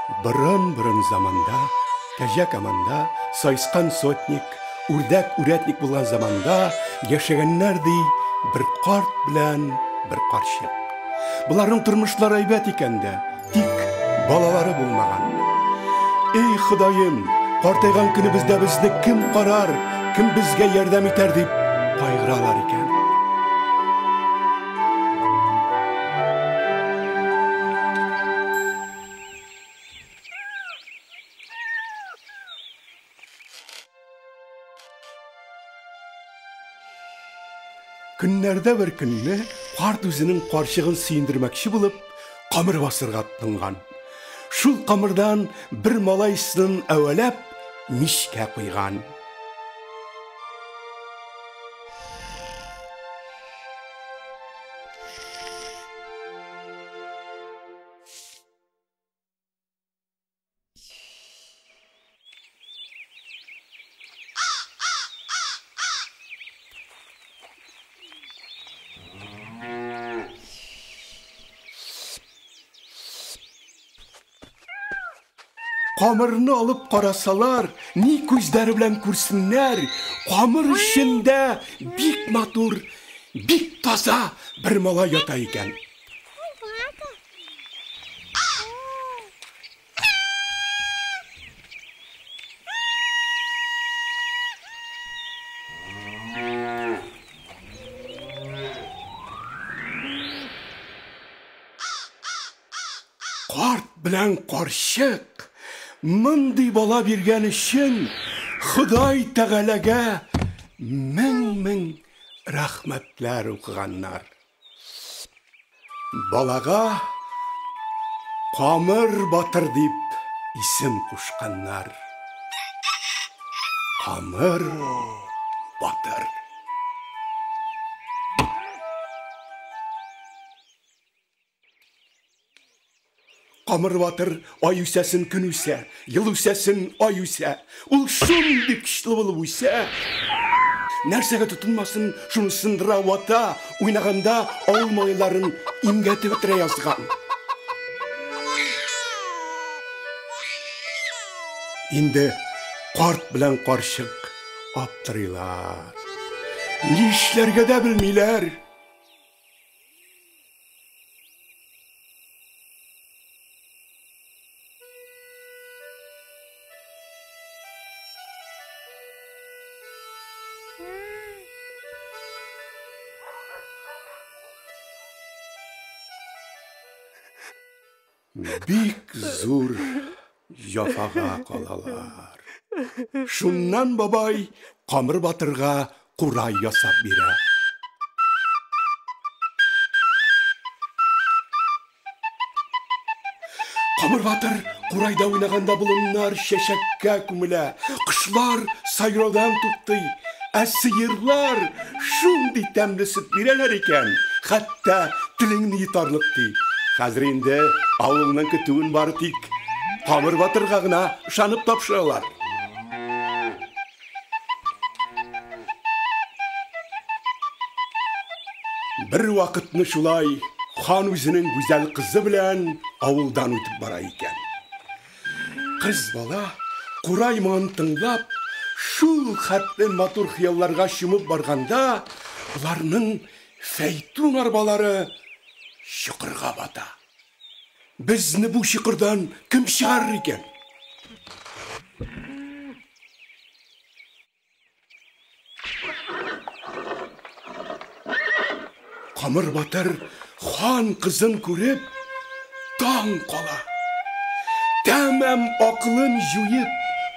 Бұрын заманда, кәжә команда, сайысқан сотник, үрдәк үрәтник булган заманда яшәгәннәр ди бер карт белән бер карчык. Буларның тормышлары әйбәт икән дә, тик балалары булмаган. Эй Ходаем, картайган көнебездә безне кем карар, кем безгә ярдәм итәр дип кайгыралар икән. Көннәрдә бер көнне карт үзенең карчыгын сөендермәкче булып, камыр басырга тотынган. Шул камырдан бер малай исен әвәләп мичкә куйган. Камырны алып карасалар, ни күзләре белән күрсеннәр, камыр эчендә бик матур, бик таза бер малай ята икән. Карт белән карчык мондый бала биргән өчен Ходай Тәгаләгә мең рәхмәтләр укыганнар. Балага Камыр Батыр дип исем кушканнар. Камыр Батыр. Камыр Батыр ай үсәсен көн үсә, ел үсәсен ай үсә. Ул шундый көчле булып үсә. Нәрсәгә тотынмасын, шуны сындыра вата, уйнаганда авыл малайларын имгәтеп үтерә язган. Инде карт белән карчык аптырыйлар. Ни эшләргә дә белмиләр. Бик зур яфага калалар. Шуннан бабай Камыр Батырга курай ясап бирә. Камыр Батыр курайда уйнаганда болыннар чәчәккә күмелә, кошлар сайраудан туктый, ә сыерлар шундый тәмле сөт бирәләр икән, хәтта телеңне йотарлык ди. Хәзер инде авылның көтүен бары тик Камыр Батырга гына ышанып тапшыралар. Бер вакытны шулай хан үзенең гүзәл кызы белән авылдан үтеп бара икән. Кыз бала курай моңын тыңлап, шул хәтле матур хыялларга чумып барганда, уларның фәйтун арбалары чокырга бата. Безне бу чокырдан кем чыгарыр икән? Камыр Батыр хан кызын күреп таң кала. Тәмам акылын җуеп,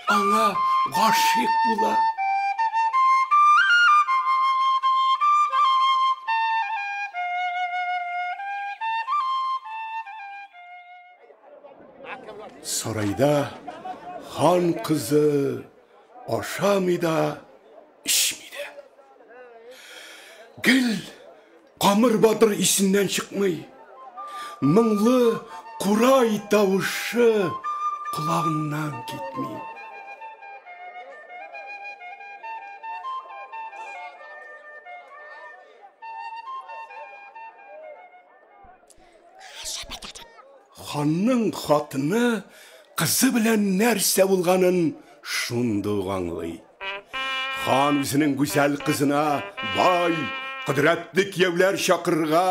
аңа гашыйк була. Сарайда хан кызы ашамый да, ичмий дә. Гел Камыр Батыр исеннән чыкмый. Моңлы курай тавышы колагыннан китми. Ханның хатыны кызы белән нәрсә булганын шунда аңлый. Хан үзенең гүзәл кызына бай, кыдырәтле кияүләр чакырырга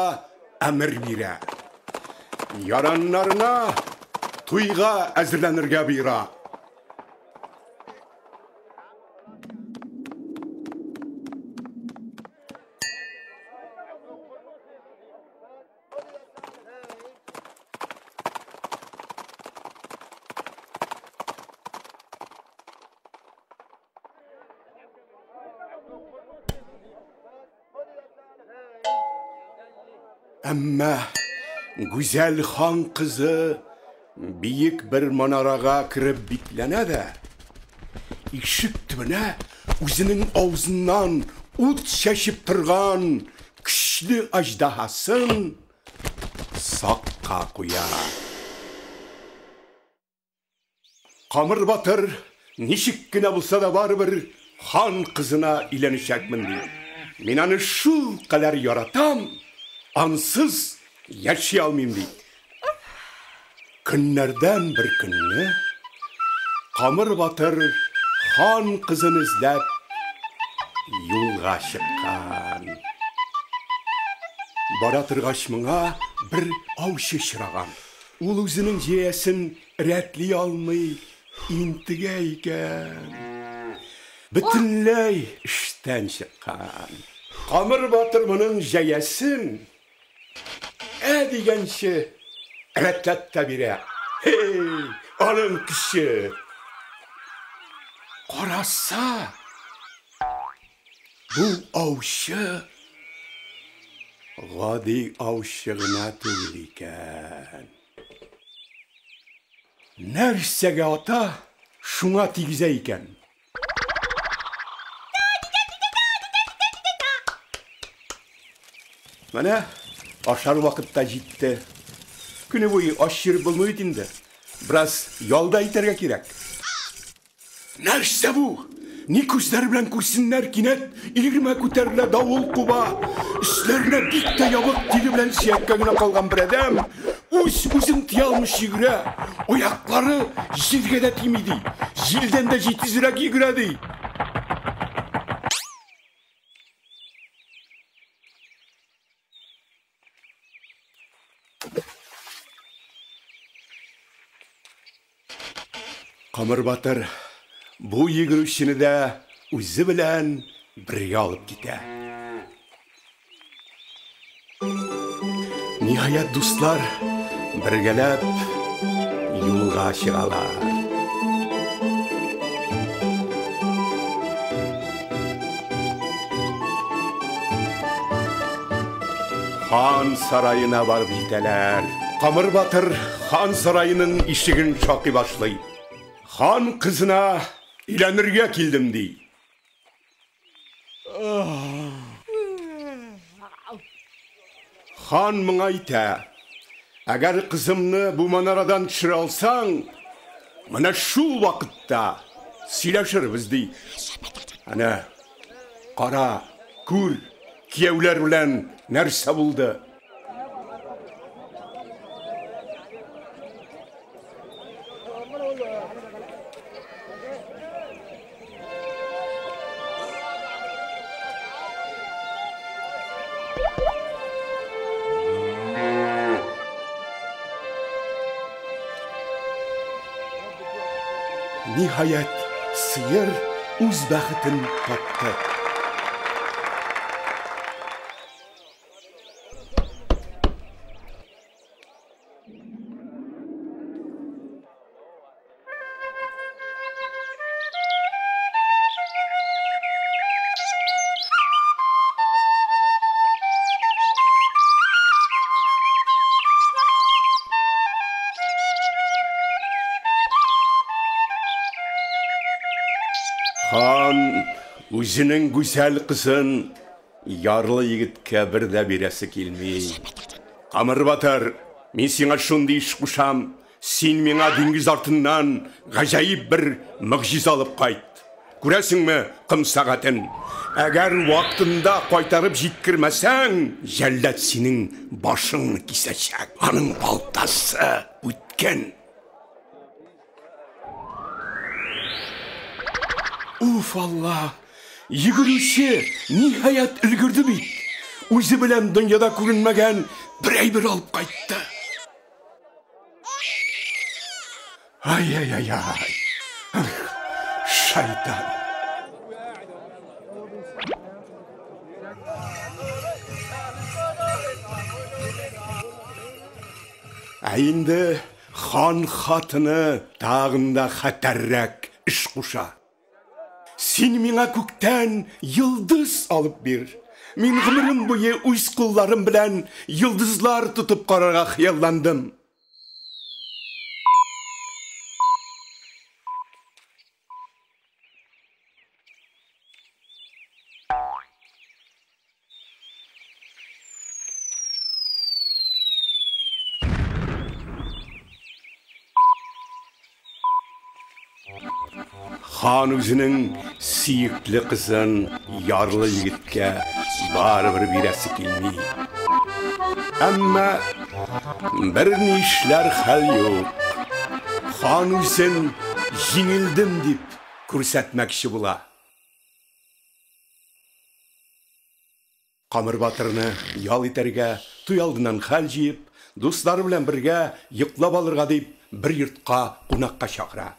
әмер бирә. Яраннарына туйга әзерләнергә буйра. Әмма güzel хан кызы бийек бер манарага кирип бикләнә дә, ишек төбенә үзенең авызыннан ут чәчеп торган көчле аждаһасын сакка куя. Камыр батыр ничек кенә булса да барыбер хан кызына өйләнәчәкмен ди. Мин аны шул кадәр яратам, ансыз яши алмыйм ди. Көннәрдән бер көнне Камыр батыр хан кызын эзләп юлга чыккан. Бара торгач моңа бер аучы очраган. Ул үзенең җәясен рәтли алмый интегә икән. Бөтенләй эштән чыккан. Камыр батыр моның җәясен дигәнче рәтләп тә бирә. Hey, аның кеше. Караса, бу аучы гади аучы гына түгел икән. Нәрсәгә ата, шуңа тигезә икән. Менә ашар вакытта җитте. Көне буе аш йөреп булмый инде. Бераз ялда итәргә кирәк. Нәрсә бу? Ни күзләр белән күрсеннәр, кинәт ирмә күтәрелә, давыл куба. Өсләренә бик тә ябык тиге белән сөяккә генә калган бер адәм үзен тия алмыш йөгерә. Аяклары җиргә дә тими ди. Җилдән дә җитезрәк йөгерә ди. Камыр батыр бу йөгерүчене дә үзе белән бергә алып китә. Ниһаять дуслар бергәләп юлга чыгалар. Хан сарайына барып җитәләр. Камыр батыр хан сарайының ишеген шакый башлый. Хан кызына өйләнергә килдем ди. Хан моңа әйтә: "Әгәр кызымны бу манарадан төшерә алсаң, менә шул вакытта сөйләшербез" ди. Ана, кара, күр, кияүләр белән нәрсә булды? Ниһаять, сыер үз бәхетен тапты. Хан үзенең гүзәл кызын ярлы егеткә бер дә бирәсе килми. Камыр батыр, мин сиңа шундый эш кушам, син миңа диңгез артыннан гаҗәеп бер мөгъҗиза алып кайт. Күрәсеңме кым сәгатен? Әгәр вакытында кайтарып җиткермәсәң, җәлләт синең башыңны кисәчәк. Аның балтасы үткән. Уф, Алла! Йөгөрүче ниһаят өлгөрдü бит. Үзе белән дөньяда күренмәгән бер әйбер алып кайтты. Ай. Шайтан. Инде хан хатыны тагында хәтәррәк эш куша. Син миңа күктән йылдыз алып бир. Мин гомерем буе үз кулларым белән йылдызлар тутып карарга хыялландым. Хан үзенең сөекле кызын ярлы егеткә барыбер бирәсе килми. Әмма бер нишләр хәл юк. Хан үзен җиңелдем дип күрсәтмәкче була. Камыр батырны ял итәргә, туй алдыннан хәл җыеп, дуслары белән бергә йоклап алырга дип бер йортка кунакка чакыра.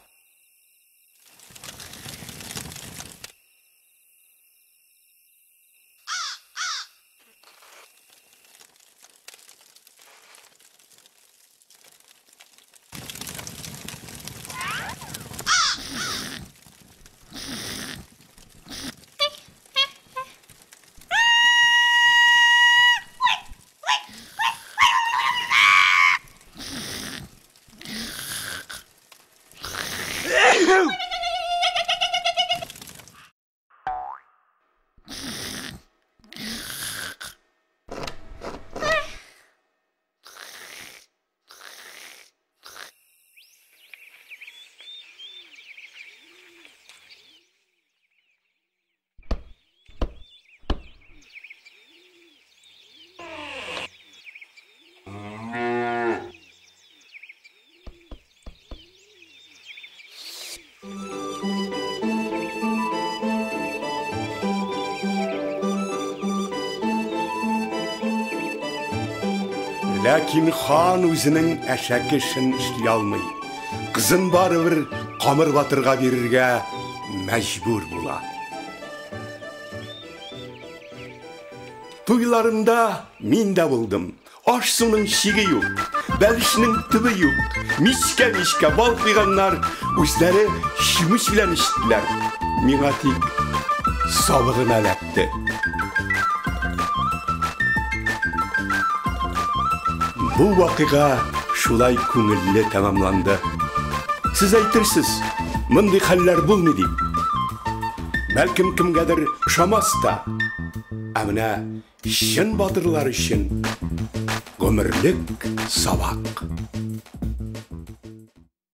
Ләкин хан үзенең әшәк эшен эшли алмый. Кызын барыбер Камыр батырга бирергә мәҗбүр була. Туйларында мин дә булдым. Аш суның чиге юк, бәлешнең төбе юк. Мичкә бал куйганнар үзләре чимеш белән эчтеләр. Миңа тик сабыгым әләтте. Бу вакыйга шулай күңелле тәмамланды. Сез әйтерсез, мондый хәлләр булмый дип. Бәлкем кемгәдер ошамас та. Ә менә чын батырлар өчен гомерлек сабак.